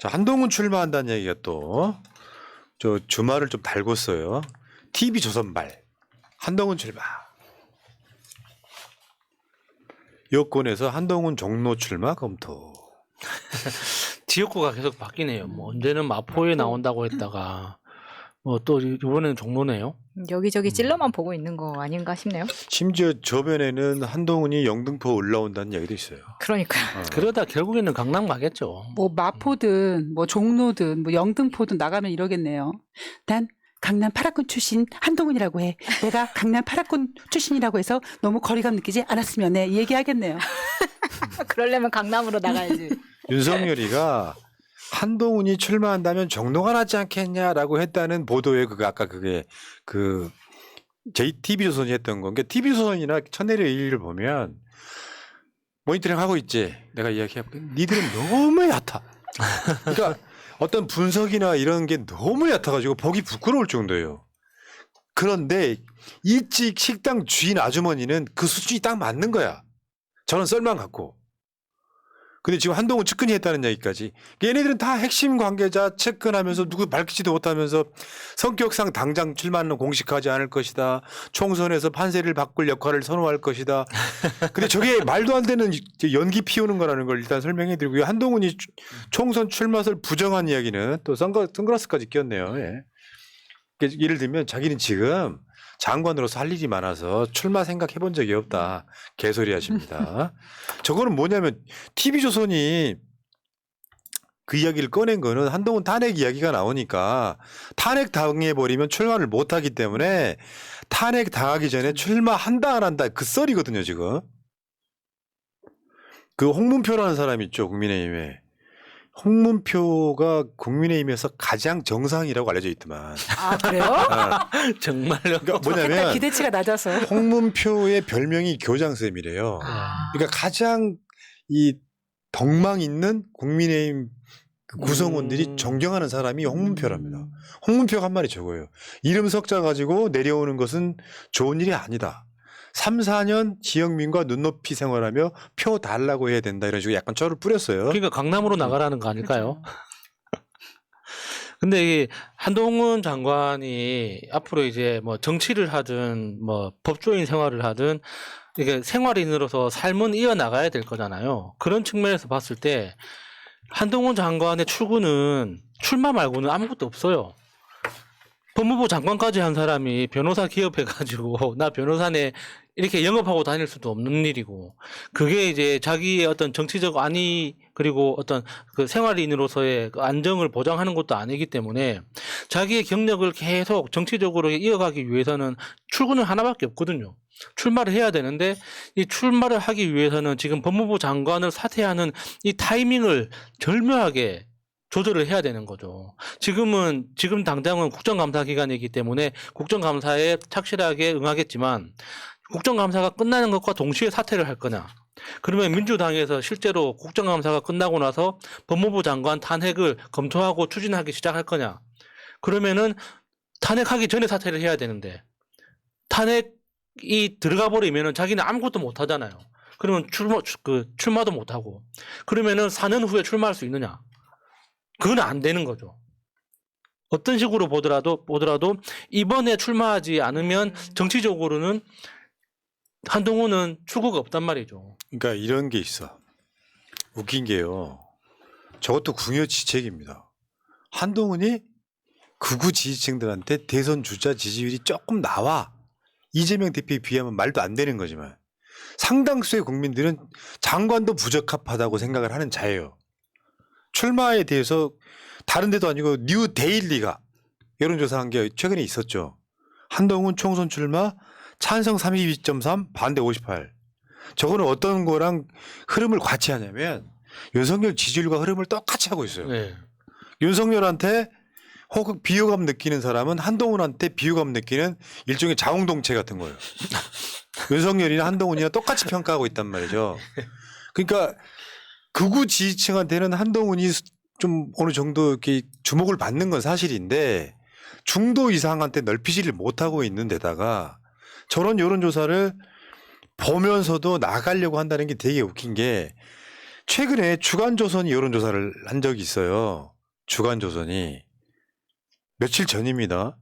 자, 한동훈 출마한다는 얘기가 또 저 주말을 좀 달궜어요. TV조선발 한동훈 출마. 여권에서 한동훈 종로 출마 검토. 지역구가 계속 바뀌네요. 뭐 언제는 마포에 나온다고 했다가 뭐 또 이번에는 종로네요. 여기저기 찔러만 보고 있는 거 아닌가 싶네요. 심지어 저변에는 한동훈이 영등포 올라온다는 얘기도 있어요. 그러니까요. 그러다 결국에는 강남 가겠죠. 뭐 마포든 뭐 종로든 뭐 영등포든 나가면 이러겠네요. 난 강남 파라군 출신 한동훈이라고 해. 내가 강남 파라군 출신이라고 해서 너무 거리감 느끼지 않았으면 해. 얘기하겠네요. 그러려면 강남으로 나가야지. 윤석열이가 한동훈이 출마한다면 정도가 나지 않겠냐라고 했다는 보도에 아까 그게 그 JTB조선이 했던 건 게 TV조선이나 천내려 일을 보면 모니터링 하고 있지. 내가 이야기해볼게. 니들은 너무 얕아. 그러니까 어떤 분석이나 이런 게 너무 얕아가지고 보기 부끄러울 정도예요. 그런데 일찍 식당 주인 아주머니는 그 수준이 딱 맞는 거야. 저는 썰만 갖고. 근데 지금 한동훈 측근이 했다는 얘기까지. 얘네들은 다 핵심 관계자 측근하면서 누구 밝히지도 못하면서 성격상 당장 출마는 공식하지 않을 것이다. 총선에서 판세를 바꿀 역할을 선호할 것이다. 근데 저게 말도 안 되는 연기 피우는 거라는 걸 일단 설명해 드리고요. 한동훈이 총선 출마설 부정한 이야기는 또 선글라스까지 꼈네요. 예. 예를 들면 자기는 지금 장관으로서 할 일이 많아서 출마 생각해 본 적이 없다. 개소리 하십니다. 저거는 뭐냐면 TV조선이 그 이야기를 꺼낸 거는 한동훈 탄핵 이야기가 나오니까 탄핵 당해버리면 출마를 못하기 때문에 탄핵 당하기 전에 출마한다 안 한다 그 썰이거든요 지금. 그 홍문표라는 사람 있죠 국민의힘에. 홍문표가 국민의힘에서 가장 정상이라고 알려져 있더만. 아 그래요? 정말요? 그러니까 좋겠다. 뭐냐면 기대치가 낮아서. 홍문표의 별명이 교장쌤이래요. 그러니까 가장 이 덕망 있는 국민의힘 그 구성원들이 존경하는 사람이 홍문표랍니다. 홍문표가 한 말이 저거예요. 이름 석자 가지고 내려오는 것은 좋은 일이 아니다. 3, 4년 지역민과 눈높이 생활하며 표 달라고 해야 된다. 이런 식으로 약간 철을 뿌렸어요. 그러니까 강남으로 나가라는 거 아닐까요? 근데 이 한동훈 장관이 앞으로 이제 뭐 정치를 하든 뭐 법조인 생활을 하든 이게 생활인으로서 삶은 이어나가야 될 거잖아요. 그런 측면에서 봤을 때 한동훈 장관의 출구는 출마 말고는 아무것도 없어요. 법무부 장관까지 한 사람이 변호사 기업해가지고 나 변호사네 이렇게 영업하고 다닐 수도 없는 일이고 그게 이제 자기의 어떤 정치적 안위 그리고 어떤 그 생활인으로서의 그 안정을 보장하는 것도 아니기 때문에 자기의 경력을 계속 정치적으로 이어가기 위해서는 출구는 하나밖에 없거든요. 출마를 해야 되는데 이 출마를 하기 위해서는 지금 법무부 장관을 사퇴하는 이 타이밍을 절묘하게 조절을 해야 되는 거죠. 지금 당장은 국정감사 기간이기 때문에 국정감사에 착실하게 응하겠지만 국정감사가 끝나는 것과 동시에 사퇴를 할 거냐. 그러면 민주당에서 실제로 국정감사가 끝나고 나서 법무부 장관 탄핵을 검토하고 추진하기 시작할 거냐. 그러면은 탄핵하기 전에 사퇴를 해야 되는데 탄핵이 들어가 버리면은 자기는 아무것도 못 하잖아요. 그러면 출마도 못 하고 그러면은 4년 후에 출마할 수 있느냐. 그건 안 되는 거죠. 어떤 식으로 보더라도 이번에 출마하지 않으면 정치적으로는 한동훈은 출구가 없단 말이죠. 그러니까 이런 게 있어. 웃긴 게요. 저것도 궁여지책입니다. 한동훈이 극우 지지층들한테 대선 주자 지지율이 조금 나와. 이재명 대표에 비하면 말도 안 되는 거지만 상당수의 국민들은 장관도 부적합하다고 생각을 하는 자예요. 출마에 대해서 다른 데도 아니고 뉴데일리가 여론조사한 게 최근에 있었죠. 한동훈 총선 출마 찬성 32.3 반대 58. 저거는 어떤 거랑 흐름을 같이 하냐면 윤석열 지지율과 흐름을 똑같이 하고 있어요. 네. 윤석열한테 혹은 비호감 느끼는 사람은 한동훈한테 비호감 느끼는 일종의 자웅동체 같은 거예요. 윤석열이나 한동훈이나 똑같이 평가하고 있단 말이죠. 그러니까 극우 지지층한테는 한동훈이 좀 어느 정도 이렇게 주목을 받는 건 사실인데 중도 이상한테 넓히지를 못하고 있는 데다가 저런 여론조사를 보면서도 나가려고 한다는 게 되게 웃긴 게 최근에 주간조선이 여론조사를 한 적이 있어요. 주간조선이 며칠 전입니다.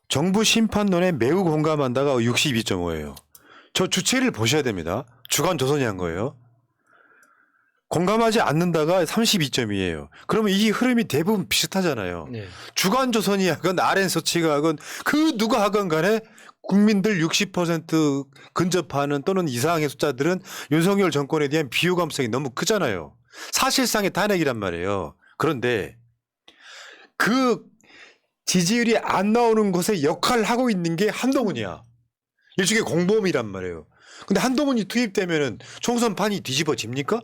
정부 심판론에 매우 공감한다가 62.5예요. 저 주체를 보셔야 됩니다. 주간조선이 한 거예요. 공감하지 않는다가 32.2예요. 그러면 이 흐름이 대부분 비슷하잖아요. 네. 주간조선이 하건 RN서치가 하건 그 누가 하건 간에 국민들 60% 근접하는 또는 이상의 숫자들은 윤석열 정권에 대한 비호감성이 너무 크잖아요. 사실상의 탄핵이란 말이에요. 그런데 그 지지율이 안 나오는 곳에 역할을 하고 있는 게 한동훈이야. 일종의 공범이란 말이에요. 근데 한동훈이 투입되면은 총선판이 뒤집어집니까?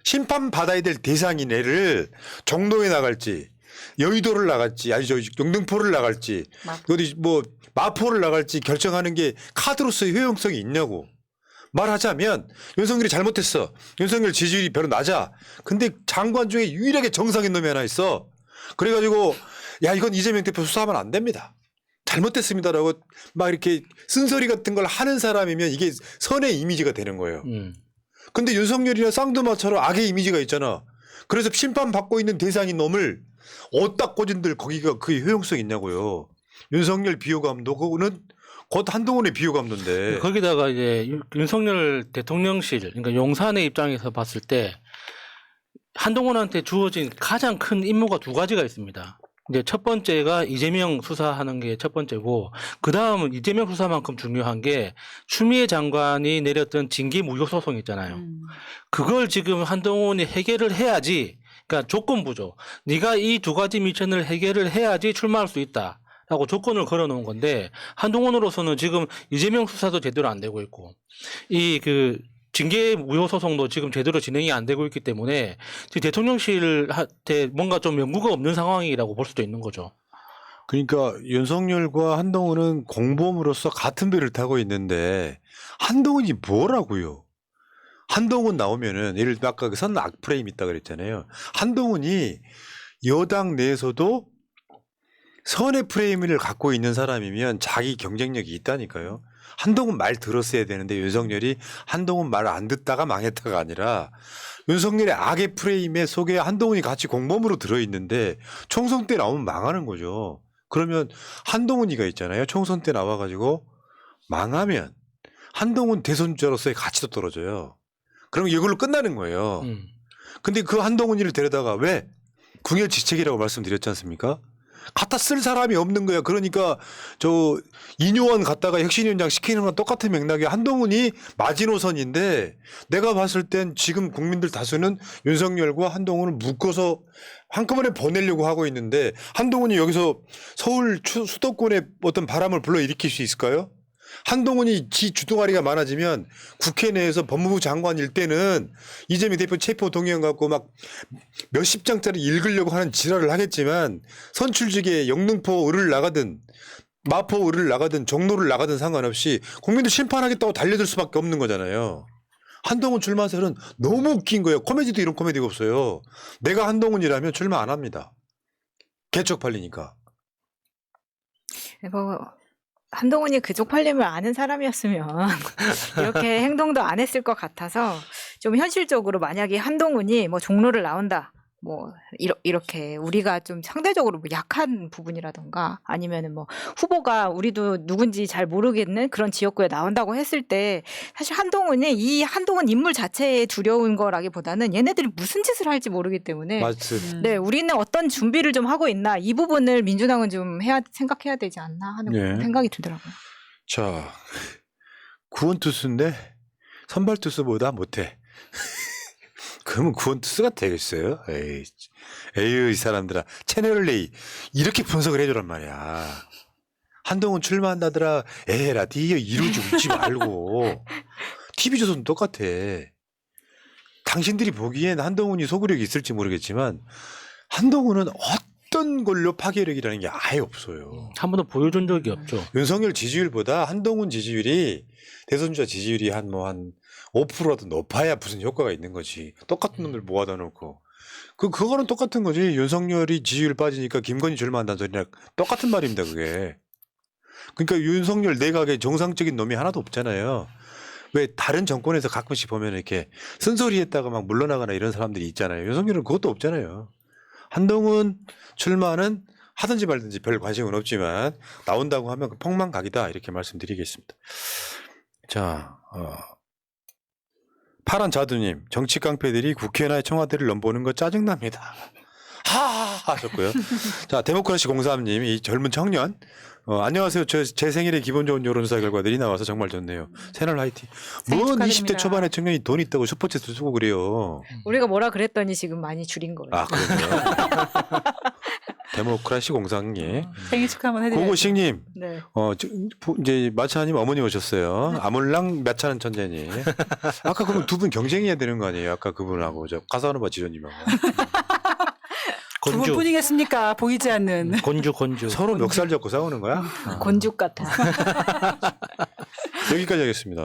심판받아야 될 대상인 애를 정도에 나갈지 여의도를 나갈지 아니 저 영등포를 나갈지 어디 뭐 마포를 나갈지 결정하는 게 카드로서의 효용성이 있냐고. 말하자면 윤석열이 잘못했어. 윤석열 지지율이 별로 낮아. 근데 장관 중에 유일하게 정상인 놈이 하나 있어. 그래가지고 야 이건 이재명 대표 수사하면 안 됩니다. 잘못됐습니다라고 막 이렇게 쓴소리 같은 걸 하는 사람이면 이게 선의 이미지가 되는 거예요. 근데 윤석열이나 쌍두마처럼 악의 이미지가 있잖아. 그래서 심판받고 있는 대상인 놈을 어디다 꽂은들 거기가 그 효용성이 있냐고요. 윤석열 비호감도 그거는 곧 한동훈의 비호감도인데. 거기다가 이제 윤석열 대통령실, 그러니까 용산의 입장에서 봤을 때 한동훈한테 주어진 가장 큰 임무가 두 가지가 있습니다. 이제 첫 번째가 이재명 수사하는 게 첫 번째고, 그 다음은 이재명 수사만큼 중요한 게 추미애 장관이 내렸던 징계 무효 소송 있잖아요. 그걸 지금 한동훈이 해결을 해야지, 그러니까 조건부죠. 네가 이 두 가지 미션을 해결을 해야지 출마할 수 있다. 라고 조건을 걸어놓은 건데, 한동훈으로서는 지금 이재명 수사도 제대로 안 되고 있고, 이 그 징계 무효 소송도 지금 제대로 진행이 안 되고 있기 때문에 지금 대통령실한테 뭔가 좀 연구가 없는 상황이라고 볼 수도 있는 거죠. 그러니까 윤석열과 한동훈은 공범으로서 같은 배를 타고 있는데 한동훈이 뭐라고요? 한동훈 나오면은 예를 들어 아까 그 선 악프레임 있다 그랬잖아요. 한동훈이 여당 내에서도 선의 프레임을 갖고 있는 사람이면 자기 경쟁력이 있다니까요. 한동훈 말 들었어야 되는데 윤석열이 한동훈 말 안 듣다가 망했다가 아니라 윤석열의 악의 프레임에 속에 한동훈이 같이 공범으로 들어있는데 총선 때 나오면 망하는 거죠. 그러면 한동훈이가 있잖아요. 총선 때 나와가지고 망하면 한동훈 대선주자로서의 가치도 떨어져요. 그러면 이걸로 끝나는 거예요. 근데 그 한동훈이를 데려다가 왜 궁여지책이라고 말씀드렸지 않습니까? 갖다 쓸 사람이 없는 거야. 그러니까 저 이뇨원 갖다가 혁신위원장 시키는 건 똑같은 맥락에 한동훈이 마지노선인데 내가 봤을 땐 지금 국민들 다수는 윤석열과 한동훈을 묶어서 한꺼번에 보내려고 하고 있는데 한동훈이 여기서 서울 수도권에 어떤 바람을 불러일으킬 수 있을까요? 한동훈이 지 주둥아리가 많아지면 국회 내에서 법무부 장관일 때는 이재명 대표 체포 동의안 갖고 막 몇십 장짜리 읽으려고 하는 지랄을 하겠지만 선출직에 영등포 을을 나가든 마포 을을 나가든 종로를 나가든 상관없이 국민들 심판하겠다고 달려들 수밖에 없는 거잖아요. 한동훈 출마설은 너무 웃긴 거예요. 코미디도 이런 코미디가 없어요. 내가 한동훈이라면 출마 안 합니다. 개척 팔리니까. 이거 한동훈이 그 쪽팔림을 아는 사람이었으면 이렇게 행동도 안 했을 것 같아서 좀 현실적으로 만약에 한동훈이 뭐 종로를 나온다. 뭐 이렇게 우리가 좀 상대적으로 뭐 약한 부분이라던가 아니면은 뭐 후보가 우리도 누군지 잘 모르겠는 그런 지역구에 나온다고 했을 때 사실 한동훈이 이 한동훈 인물 자체에 두려운 거라기보다는 얘네들이 무슨 짓을 할지 모르기 때문에 맞습니다. 네, 우리는 어떤 준비를 좀 하고 있나 이 부분을 민주당은 좀 생각해야 되지 않나 하는 네. 생각이 들더라고요. 자, 구원 투수인데 선발 투수보다 못해. 그러면 구원 투수가 되겠어요? 에이, 이 사람들아. 채널 A 이렇게 분석을 해주란 말이야. 한동훈 출마한다더라. 에라, 니가 이러지 웃지 말고. TV조선도 똑같아. 당신들이 보기엔 한동훈이 소구력이 있을지 모르겠지만 한동훈은 어떤 걸로 파괴력이라는 게 아예 없어요. 한 번도 보여준 적이 없죠. 윤석열 지지율보다 한동훈 지지율이 대선주자 지지율이 한 5%라도 높아야 무슨 효과가 있는 거지. 똑같은 놈들 모아다 놓고. 그거는 똑같은 거지. 윤석열이 지지율 빠지니까 김건희 출마한다는 소리랑 똑같은 말입니다, 그게. 그러니까 윤석열 내각에 정상적인 놈이 하나도 없잖아요. 왜 다른 정권에서 가끔씩 보면 이렇게 쓴소리했다가 막 물러나거나 이런 사람들이 있잖아요. 윤석열은 그것도 없잖아요. 한동훈 출마는 하든지 말든지 별 관심은 없지만 나온다고 하면 그 폭망각이다 이렇게 말씀드리겠습니다. 자, 파란 자두님, 정치 깡패들이 국회나 청와대를 넘보는 거 짜증납니다. 하하하 하셨고요. 자, 데모크라시 03님, 이 젊은 청년. 안녕하세요. 제 생일에 기분 좋은 여론조사 결과들이 나와서 정말 좋네요. 채널 화이팅. 생일 뭔 축하드립니다. 20대 초반에 청년이 돈 있다고 슈퍼챗을 쓰고 그래요. 우리가 뭐라 그랬더니 지금 많이 줄인 거예요. 아, 그러네요. 데모크라시 03님. 생일 축하 한번 해드려요. 고고식님, 네. 이제 마차님 어머니 오셨어요. 아몰랑 마차는 천재님. 아까 그럼 두 분 경쟁해야 되는 거 아니에요? 아까 그분하고 저 가사노바 지조님하고. 두 곤주, 분뿐이겠습니까? 보이지 않는. 곤주. 서로 멱살 잡고 싸우는 거야? 곤죽 같아. 여기까지 하겠습니다.